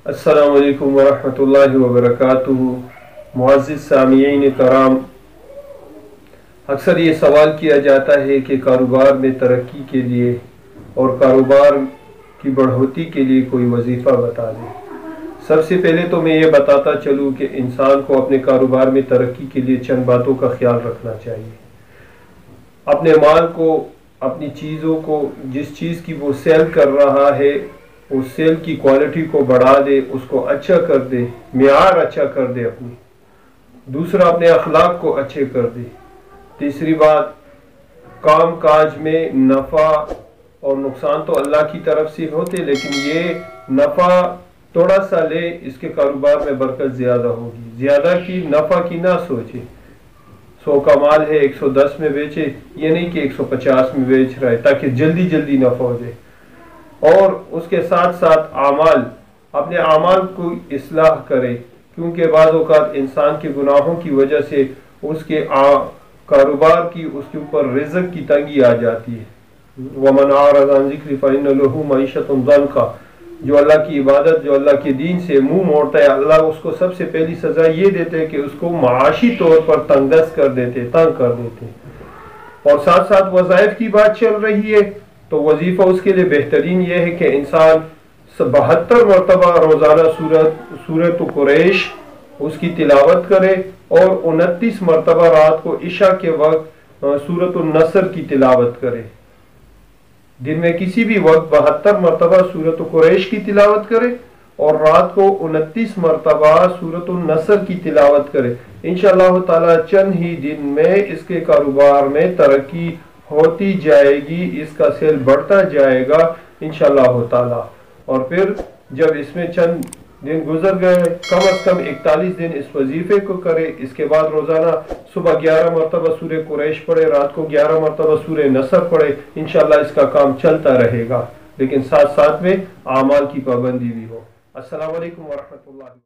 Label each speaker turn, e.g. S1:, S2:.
S1: السلام علیکم ورحمۃ اللہ وبرکاتہ۔ معزز سامعین کرام، اکثر یہ سوال کیا جاتا ہے کہ کاروبار میں ترقی کے لیے اور کاروبار کی بڑھوتی کے لیے کوئی وظیفہ بتا دیں۔ سب سے پہلے تو میں یہ بتاتا چلوں کہ انسان کو اپنے کاروبار میں ترقی کے لیے چند باتوں کا خیال رکھنا چاہیے۔ اپنے مال کو، اپنی چیزوں کو، جس چیز کی وہ سیل کر رہا ہے اس سیل کی کوالٹی کو بڑھا دے، اس کو اچھا کر دے، معیار اچھا کر دے اپنی۔ دوسرا، اپنے اخلاق کو اچھے کر دے۔ تیسری بات، کام کاج میں نفع اور نقصان تو اللہ کی طرف سے ہوتے، لیکن یہ نفع تھوڑا سا لے، اس کے کاروبار میں برکت زیادہ ہوگی۔ زیادہ کی نفع کی نہ سوچے۔ 100 کا مال ہے 110 میں بیچے، یہ نہیں کہ 150 میں بیچ رہا ہے تاکہ جلدی جلدی نفع ہو جائے۔ اور اس کے ساتھ ساتھ اپنے اعمال کو اصلاح کرے، کیونکہ بعض اوقات انسان کے گناہوں کی وجہ سے اس کے کاروبار کی، اس کے اوپر رزق کی تنگی آ جاتی ہے۔ وَمَنْ أَعْرَضَ عَنْ ذِكْرِي فَإِنَّ لَهُ مَعِيشَةً ضَنْكَ، جو اللہ کی عبادت، جو اللہ کے دین سے منہ موڑتا ہے، اللہ اس کو سب سے پہلی سزا یہ دیتے ہیں کہ اس کو معاشی طور پر تنگ دست کر دیتے، تنگ کر دیتے۔ اور ساتھ ساتھ وظائف کی بات چل رہی ہے تو وظیفہ اس کے لیے بہترین یہ ہے کہ انسان 72 مرتبہ روزانہ سورۃ قریش اس کی تلاوت کرے اور 29 مرتبہ رات کو عشاء کے وقت سورۃ النصر کی تلاوت کرے۔ دن میں کسی بھی وقت 72 مرتبہ سورۃ قریش کی تلاوت کرے اور رات کو 29 مرتبہ سورۃ النصر کی تلاوت کرے۔ انشاءاللہ تعالی چند ہی دن میں اس کے کاروبار میں ترقی ہوتی جائے گی، اس کا سیل بڑھتا جائے گا انشاءاللہ تعالی۔ اور پھر جب اس میں چند دن گزر گئے، کم از کم 41 دن اس وظیفے کو کرے، اس کے بعد روزانہ صبح 11 مرتبہ سورہ قریش پڑھے، رات کو 11 مرتبہ سورہ نصر پڑھے، انشاءاللہ اس کا کام چلتا رہے گا، لیکن ساتھ ساتھ میں اعمال کی پابندی بھی ہو۔ السلام علیکم ورحمۃ اللہ۔